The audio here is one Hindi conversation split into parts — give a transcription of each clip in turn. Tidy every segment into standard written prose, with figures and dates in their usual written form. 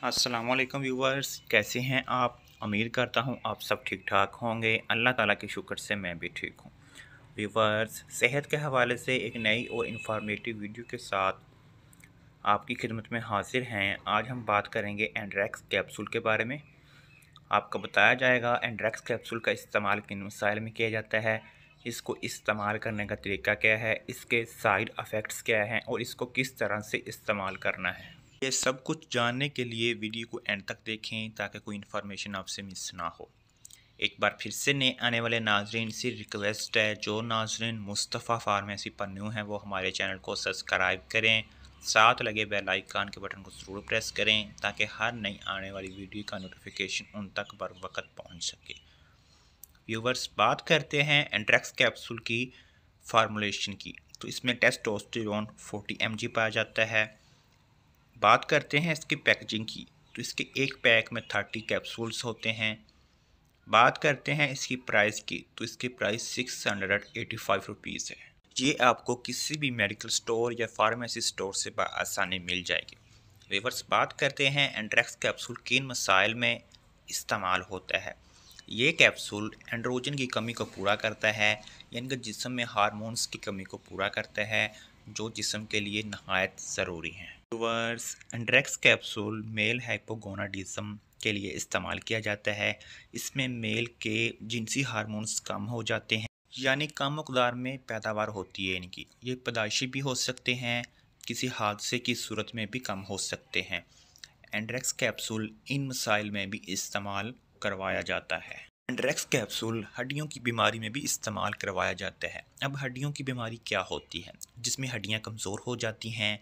अस्सलाम वालेकुम व्यूवर्स, कैसे हैं आप। उम्मीद करता हूं आप सब ठीक ठाक होंगे। अल्लाह ताला के शुक्र से मैं भी ठीक हूं। व्यूवर्स, सेहत के हवाले से एक नई और इन्फॉर्मेटिव वीडियो के साथ आपकी खिदमत में हाजिर हैं। आज हम बात करेंगे एंड्रैक्स कैप्सूल के बारे में। आपको बताया जाएगा एंड्रैक्स कैप्सूल का इस्तेमाल किन मसाइल में किया जाता है, इसको इस्तेमाल करने का तरीका क्या है, इसके साइड इफ़ेक्ट्स क्या हैं और इसको किस तरह से इस्तेमाल करना है। ये सब कुछ जानने के लिए वीडियो को एंड तक देखें ताकि कोई इन्फॉर्मेशन आपसे मिस ना हो। एक बार फिर से नए आने वाले नाजरीन से रिक्वेस्ट है, जो नाजरीन मुस्तफ़ा फार्मेसी पर न्यू हैं वो हमारे चैनल को सब्सक्राइब करें, साथ लगे बेल आइकन के बटन को ज़रूर प्रेस करें ताकि हर नई आने वाली वीडियो का नोटिफिकेशन उन तक बर वक्त पहुँच सके। व्यूवर्स, बात करते हैं एंड्रैक्स कैप्सूल की फार्मूलेशन की। तो इसमें टेस्टोस्टेरोन 40 mg पाया जाता है। बात करते हैं इसकी पैकेजिंग की, तो इसके एक पैक में 30 कैप्सूल्स होते हैं। बात करते हैं इसकी प्राइस की, तो इसकी प्राइस 685 रुपीज़ है। ये आपको किसी भी मेडिकल स्टोर या फार्मेसी स्टोर से आसानी मिल जाएगी। व्यूअर्स, बात करते हैं एंड्रैक्स कैप्सूल किन मसाइल में इस्तेमाल होता है। ये कैप्सूल एंड्रोजन की कमी को पूरा करता है, यानी कि जिस्म में हार्मोन्स की कमी को पूरा करता है, जो जिस्म के लिए नहायत ज़रूरी हैं। व्यूअर्स, एंड्रैक्स कैप्सूल मेल हाइपोगोनाडिज्म के लिए इस्तेमाल किया जाता है। इसमें मेल के जिनसी हार्मोन्स कम हो जाते हैं, यानी कम मकदार में पैदावार होती है इनकी। ये पैदाइशी भी हो सकते हैं, किसी हादसे की सूरत में भी कम हो सकते हैं। एंड्रैक्स कैप्सूल इन मसाइल में भी इस्तेमाल करवाया जाता है। एंड्रैक्स कैप्सूल हड्डियों की बीमारी में भी इस्तेमाल करवाया जाता है। अब हड्डियों की बीमारी क्या होती है, जिसमें हड्डियां कमज़ोर हो जाती हैं,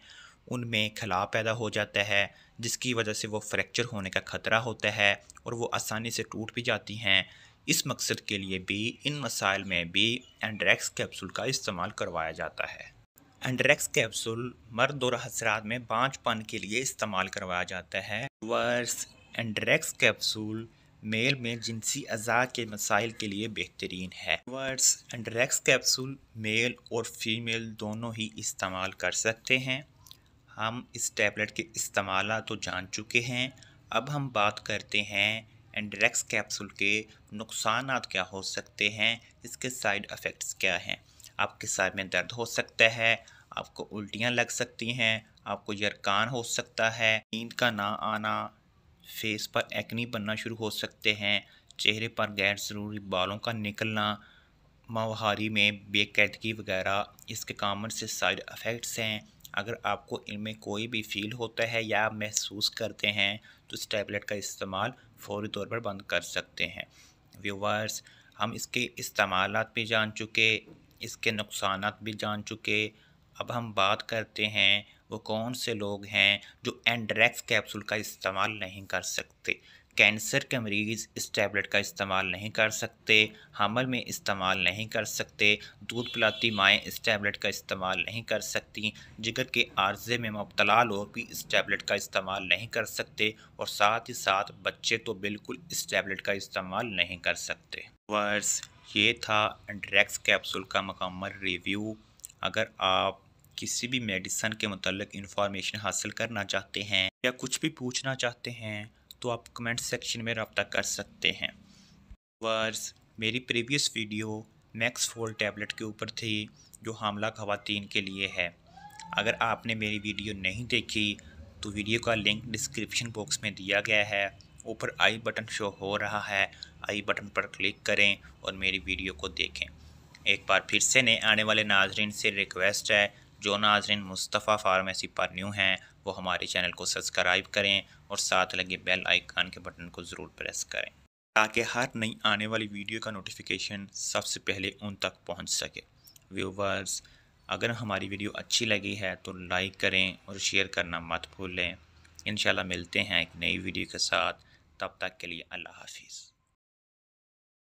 उनमें खलाव पैदा हो जाता है, जिसकी वजह से वो फ्रैक्चर होने का ख़तरा होता है और वो आसानी से टूट भी जाती हैं। इस मकसद के लिए भी इन मसाइल में भी एंड्रैक्स कैप्सूल का इस्तेमाल करवाया जाता है। एंड्रैक्स कैप्सूल मर्द और हजरात में बांझपन के लिए इस्तेमाल करवाया जाता है। वर्स, एंड्रैक्स कैप्सूल मेल में जिनसी अज़ा के मसाइल के लिए बेहतरीन है। वर्स, एंड्रैक्स कैप्सूल मेल और फीमेल दोनों ही इस्तेमाल कर सकते हैं। हम इस टैबलेट के इस्तेमाल तो जान चुके हैं। अब हम बात करते हैं एंड्रैक्स कैप्सूल के नुकसानात क्या हो सकते हैं, इसके साइड इफ़ेक्ट्स क्या हैं। आपके सर में दर्द हो सकता है, आपको उल्टियाँ लग सकती हैं, आपको यरकान हो सकता है, नींद का ना आना, फेस पर एक्नी बनना शुरू हो सकते हैं, चेहरे पर गैर ज़रूरी बालों का निकलना, माहवारी में बेकैदगी वगैरह इसके कॉमन से साइड इफ़ेक्ट्स हैं। अगर आपको इनमें कोई भी फ़ील होता है या महसूस करते हैं तो इस टैबलेट का इस्तेमाल फ़ौरी तौर पर बंद कर सकते हैं। व्यूवर्स, हम इसके इस्तेमालात भी जान चुके, इसके नुकसानात भी जान चुके। अब हम बात करते हैं वो कौन से लोग हैं जो एंड्रैक्स कैप्सूल का इस्तेमाल नहीं कर सकते। कैंसर के मरीज़ इस टैबलेट का इस्तेमाल नहीं कर सकते, हमल में इस्तेमाल नहीं कर सकते, दूध पिलाती माएँ इस टैबलेट का इस्तेमाल नहीं कर सकती, जिगर के आर्ज़े में मुब्तला लोग भी इस टैबलेट का इस्तेमाल नहीं कर सकते और साथ ही साथ बच्चे तो बिल्कुल इस टैबलेट का इस्तेमाल नहीं कर सकते। वर्स, ये था एंड्रैक्स कैप्सूल का मुकम्मल रिव्यू। अगर आप किसी भी मेडिसन के मुतल्लिक इंफॉर्मेशन हासिल करना चाहते हैं या कुछ भी पूछना चाहते हैं तो आप कमेंट सेक्शन में रब्ता कर सकते हैं। वर्स, मेरी प्रीवियस वीडियो मैक्स फोल टैबलेट के ऊपर थी जो हामला ख़वातीन के लिए है। अगर आपने मेरी वीडियो नहीं देखी तो वीडियो का लिंक डिस्क्रिप्शन बॉक्स में दिया गया है। ऊपर आई बटन शो हो रहा है, आई बटन पर क्लिक करें और मेरी वीडियो को देखें। एक बार फिर से नए आने वाले नाजरीन से रिक्वेस्ट है, जो नाजरीन मुस्तफ़ा फार्मेसी पर न्यू हैं वो हमारे चैनल को सब्सक्राइब करें और साथ लगे बेल आइकन के बटन को ज़रूर प्रेस करें ताकि हर नई आने वाली वीडियो का नोटिफिकेशन सबसे पहले उन तक पहुंच सके। व्यूवर्स, अगर हमारी वीडियो अच्छी लगी है तो लाइक करें और शेयर करना मत भूलें। इंशाल्लाह मिलते हैं एक नई वीडियो के साथ, तब तक के लिए अल्लाह हाफिज़।